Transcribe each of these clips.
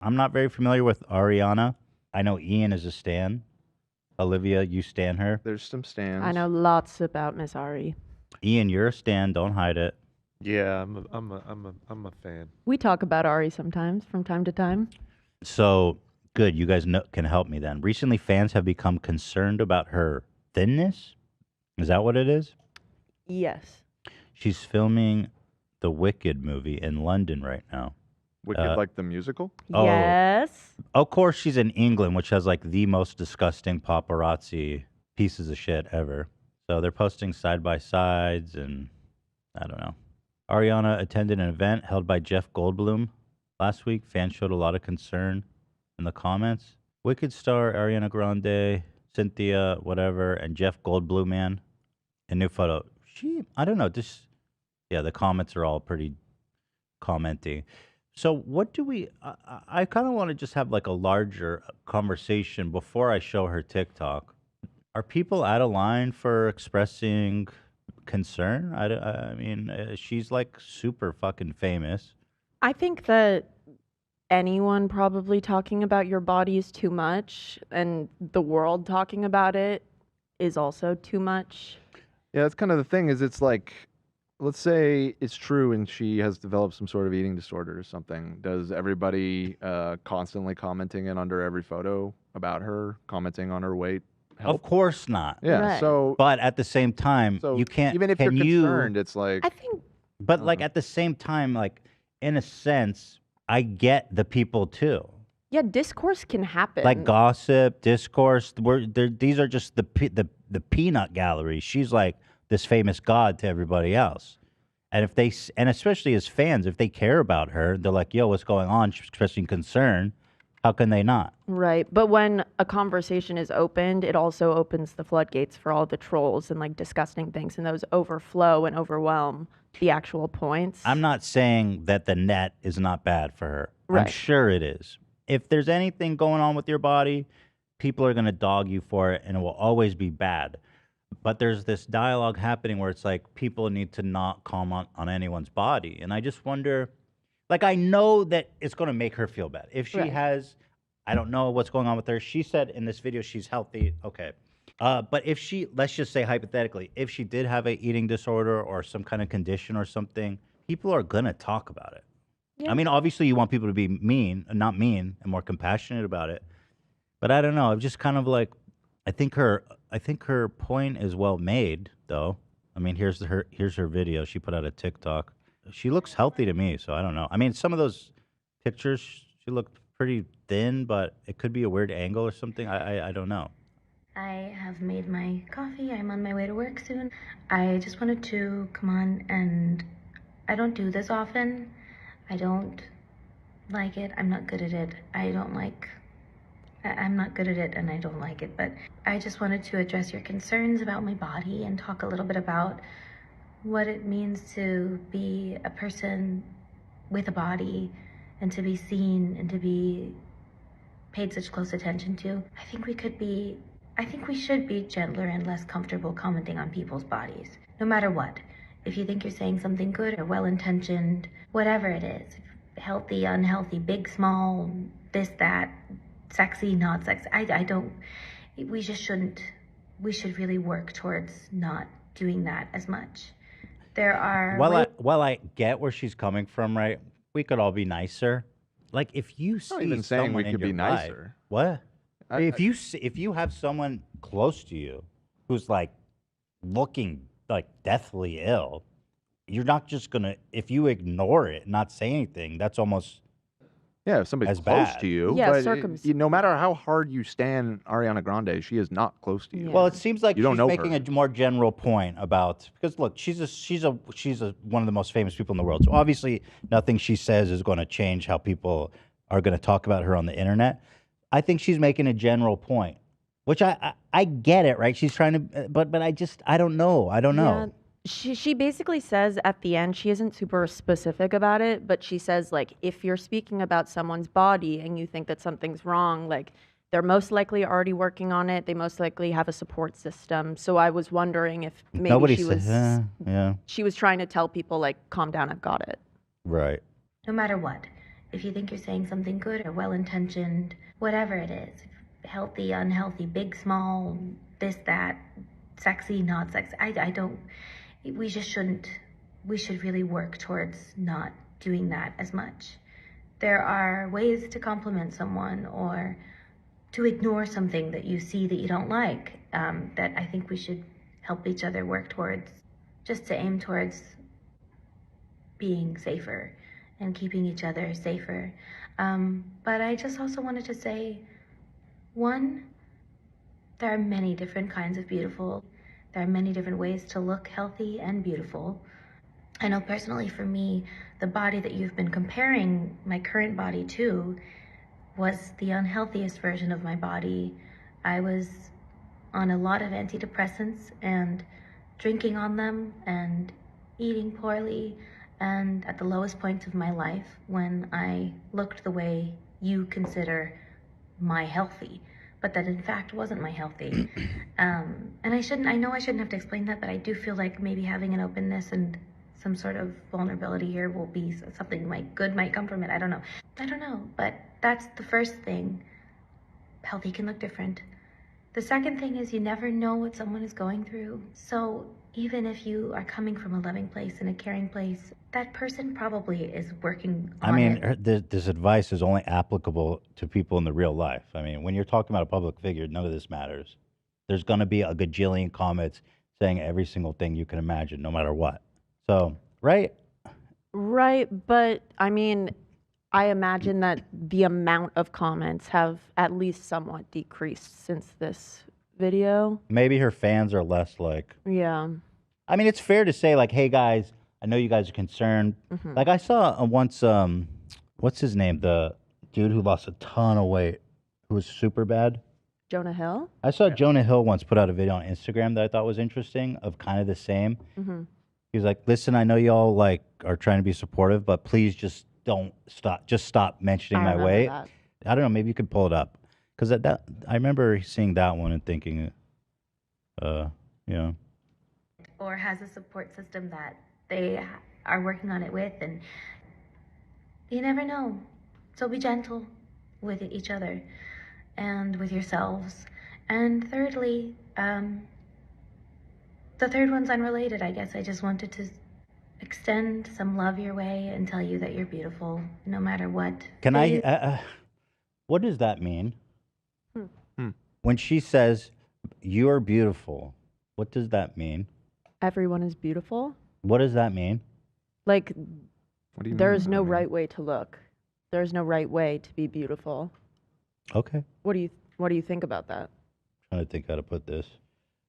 I'm not very familiar with Ariana. I know Ian is a stan. Olivia, you stan her. There's some I stands. know lots about Miss Ari. Ian, you're a stan. Don't hide it. Yeah, I'm a fan. We talk about Ari sometimes from time to time. So good. You guys can help me then. Recently, fans have become concerned about her thinness. Is that what it is? Yes. She's filming the Wicked movie in London right now. Wicked, like the musical? Oh, Yes. of course, she's in England, which has like the most disgusting paparazzi pieces of shit ever. So they're posting side by sides, and I don't know. Ariana attended an event held by Jeff Goldblum last week. Fans showed a lot of concern in the comments. Wicked star Ariana Grande, Cynthia, whatever, and Jeff Goldblum, man. A new photo. I don't know. The comments are all pretty commenty. So what do we? I kind of want to just have like a larger conversation before I show her TikTok. Are people out of line for expressing concern? I mean, she's like super fucking famous. I think that anyone probably talking about your body is too much, and the world talking about it is also too much. Yeah, that's kind of the thing. Is it's like, let's say it's true, and she has developed some sort of eating disorder or something. Does everybody constantly commenting it under every photo about her, commenting on her weight? Help? Of course not. Yeah. Right. So, But at the same time, so you can't. even if can you're you, concerned, it's like. I think But like at the same time, like in a sense, I get the people too. yeah, discourse can happen. Like gossip, discourse. These are just the peanut gallery. She's like this famous god to everybody else. And if and especially as fans, if they care about her, they're like, "Yo, what's going on?" She's expressing concern. How can they not? Right. But when a conversation is opened, it also opens the floodgates for all the trolls and like disgusting things, and those overflow and overwhelm the actual points. I'm not saying that the net is not bad for her. I'm Right. sure it is. If there's anything going on with your body, people are going to dog you for it, and it will always be bad. But there's this dialogue happening where it's like people need to not comment on anyone's body. And I just wonder, like, I know that it's going to make her feel bad. If she Right. has, I don't know what's going on with her. She said in this video she's healthy. Okay. But if she, let's just say hypothetically, if she did have a eating disorder or some kind of condition or something, people are going to talk about it. Yeah. I mean, obviously you want people to be not mean and more compassionate about it. But I don't know. I'm just kind of like, I think her point is well made, though. I mean, here's her video. She put out a TikTok. She looks healthy to me, so I don't know. I mean, some of those pictures, she looked pretty thin, but it could be a weird angle or something. I don't know. I have made my coffee. I'm on my way to work soon. I just wanted to come on, and I don't do this often. I don't like it. I'm not good at it. I'm not good at it, and I don't like it. But I just wanted to address your concerns about my body and talk a little bit about what it means to be a person with a body and to be seen and to be paid such close attention to. I think we should be gentler and less comfortable commenting on people's bodies, no matter what. If you think you're saying something good or well-intentioned, whatever it is, healthy, unhealthy, big, small, this, that, sexy, not sexy, we just shouldn't, we should really work towards not doing that as much. There are While I get where she's coming from, right? We could all be nicer. Like if you see Not even saying we someone in could be your life- nicer. What? I- If you have someone close to you who's like looking like deathly ill, you're not just gonna. If you ignore it, not say anything, that's almost Yeah, if somebody's as close bad. to you. Yeah, but no matter how hard you stand Ariana Grande, she is not close to you. Yeah. Well, it seems like You don't she's know making her. a more general point about because look, she's one of the most famous people in the world. So obviously, nothing she says is going to change how people are going to talk about her on the internet. I think she's making a general point, which I get it, right? She's trying to, but I don't know. I don't know. She basically says at the end, she isn't super specific about it, but she says like if you're speaking about someone's body and you think that something's wrong, like they're most likely already working on it. They most likely have a support system. So I was wondering if maybe Nobody she said, was yeah, she was trying to tell people like calm down, I've got it. right. no matter what. If you think you're saying something good or well-intentioned, whatever it is, healthy, unhealthy, big, small, this, that, sexy, not sexy, I don't, we just shouldn't, we should really work towards not doing that as much. There are ways to compliment someone or to ignore something that you see that you don't like, that I think we should help each other work towards, just to aim towards being safer and keeping each other safer. But I just also wanted to say, one, there are many different kinds of beautiful. There are many different ways to look healthy and beautiful. I know personally for me, the body that you've been comparing my current body to was the unhealthiest version of my body. I was on a lot of antidepressants and drinking on them and eating poorly, and at the lowest point of my life when I looked the way you consider my healthy, but that in fact wasn't my healthy. And I know I shouldn't have to explain that, but I do feel like maybe having an openness and some sort of vulnerability here will be something good might come from it. I don't know, but that's the first thing. Healthy can look different. The second thing is you never know what someone is going through. So even if you are coming from a loving place and a caring place, that person probably is working on This advice is only applicable to people in the real life. I mean, when you're talking about a public figure, none of this matters. There's going to be a gajillion comments saying every single thing you can imagine, no matter what. So, right? Right, but I mean, I imagine that the amount of comments have at least somewhat decreased since this video. Maybe her fans are less like. Yeah. I mean, it's fair to say, like, hey, guys, I know you guys are concerned. Like, I saw once, what's his name? The dude who lost a ton of weight, who was super bad. Jonah Hill? I saw Jonah Hill once put out a video on Instagram that I thought was interesting of kind of the same. He was like, listen, I know y'all like are trying to be supportive, but please just don't stop. Just stop mentioning my weight. That. I don't know. Maybe you could pull it up. Because I remember seeing that one and thinking, or has a support system that they are working on it with, and you never know. So be gentle with each other and with yourselves. And thirdly, the third one's unrelated, I guess. I just wanted to extend some love your way and tell you that you're beautiful, no matter what. Can I? What does that mean? When she says you're beautiful, what does that mean? Everyone is beautiful. What does that mean? Like, What do you there's mean? no right way to look. There's no right way to be beautiful. Okay. What do you think about that? Trying to think how to put this.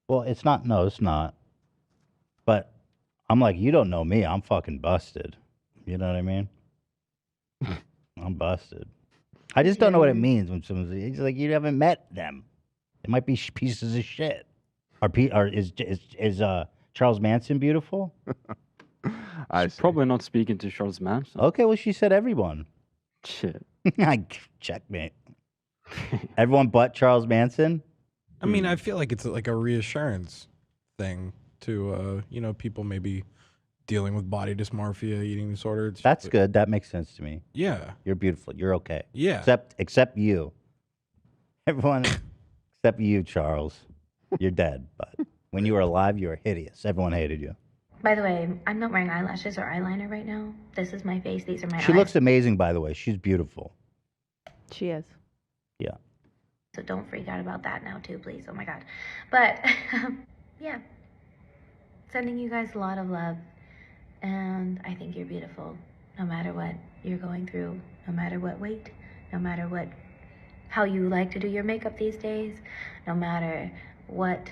Well, it's not. No, it's not. But I'm like, you don't know me. I'm fucking busted. You know what I mean? I'm busted. I just don't know what it means when someone's it's like you haven't met them. It might be pieces of shit. Is Charles Manson beautiful? I She's see. probably not speaking to Charles Manson. Okay, well she said everyone. Shit. Checkmate. Everyone but Charles Manson. I mean, I feel like it's like a reassurance thing to people maybe dealing with body dysmorphia, eating disorder. It's That's good. That makes sense to me. Yeah. You're beautiful. You're okay. Yeah. Except you. Everyone except you, Charles. You're dead. But when you were alive, you were hideous. Everyone hated you. By the way, I'm not wearing eyelashes or eyeliner right now. This is my face. These are my eyes. She looks amazing, by the way. She's beautiful. She is. Yeah. So don't freak out about that now too, please. Oh my God. But yeah, sending you guys a lot of love. And I think you're beautiful, no matter what you're going through, no matter what weight, no matter how you like to do your makeup these days, no matter what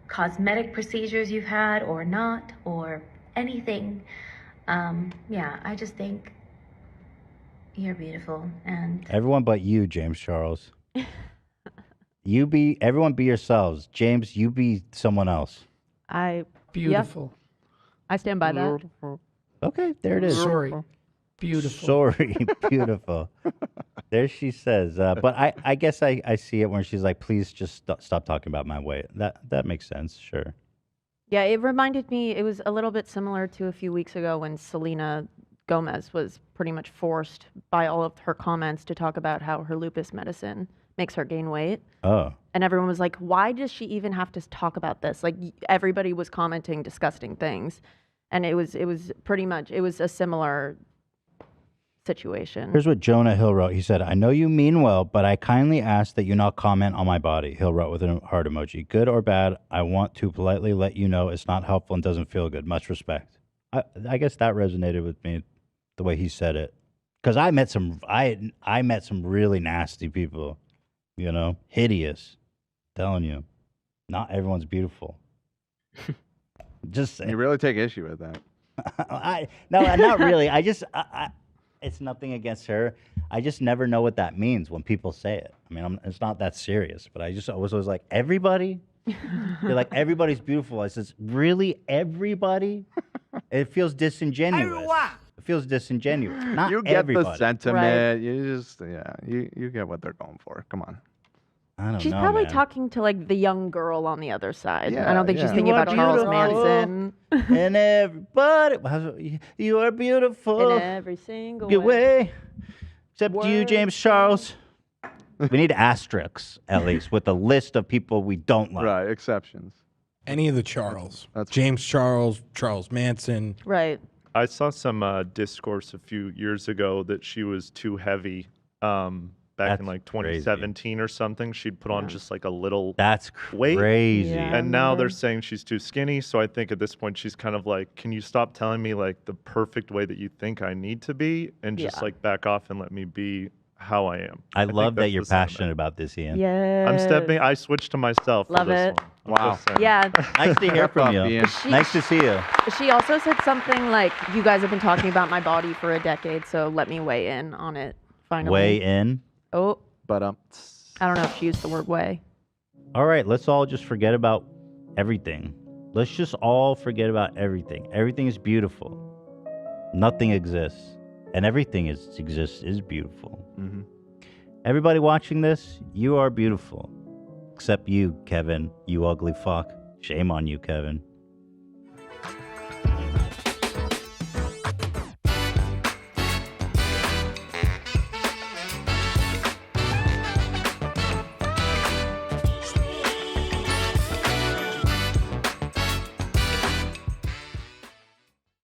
cosmetic procedures you've had or not, or anything. Yeah, I just think you're beautiful. And Everyone but you, James Charles. Everyone be yourselves. James, you be someone else. Beautiful. I stand by that. Okay, there it is. Sorry. Beautiful. Sorry, beautiful. There she says. But I guess I see it when she's like, please just stop talking about my weight. That makes sense, sure. Yeah, it reminded me, it was a little bit similar to a few weeks ago when Selena Gomez was pretty much forced by all of her comments to talk about how her lupus medicine makes her gain weight. Oh. And everyone was like, why does she even have to talk about this? Like, everybody was commenting disgusting things. And it was pretty much, it was a similar situation. Here's what Jonah Hill wrote. He said, I know you mean well, but I kindly ask that you not comment on my body. Hill wrote with a heart emoji. Good or bad, I want to politely let you know it's not helpful and doesn't feel good. Much respect. I guess that resonated with me, the way he said it. Because I met some really nasty people, you know, hideous. Telling you, not everyone's beautiful. Just You really take issue with that. no, not really. It's nothing against her. I just never know what that means when people say it. I mean, it's not that serious, but I was always like, everybody? They're like, everybody's beautiful. I says, really, everybody? It feels disingenuous. It feels disingenuous. Not You get everybody. the sentiment. Right. You just, you get what they're going for. Come on. I don't She's know, probably man. talking to like the young girl on the other side. Yeah, I don't think she's yeah. thinking You are about Charles beautiful. Manson And everybody, you are beautiful. in every single Good way. way. Except you, Word. James Charles. We need asterisks, at least, with a list of people we don't like. Right, exceptions. Any of the Charles. That's James Charles, Charles Manson. Right. I saw some discourse a few years ago that she was too heavy. Back That's in like crazy. 2017 or something, she'd put on just like a little That's weight. crazy. Yeah. And now they're remember. saying she's too skinny. So I think at this point she's kind of like, can you stop telling me like the perfect way that you think I need to be and just Yeah. like back off and let me be how I am. I think love that that's you're the sentiment. passionate about this, Ian. Yeah. I switched to myself. Love for this it. One. I'm Wow. just saying. Yeah. Nice to hear from Step up, you. Ian. Nice to see you. She also said something like, you guys have been talking about my body for a decade, so let me weigh in on it finally. Weigh in. Oh, But I don't know if she used the word weigh. All right, let's all just forget about everything. Let's just all forget about everything. Everything is beautiful. Nothing exists. And everything exists is beautiful. mm-hmm. Everybody watching this, you are beautiful. Except you, Kevin, you ugly fuck. Shame on you, Kevin.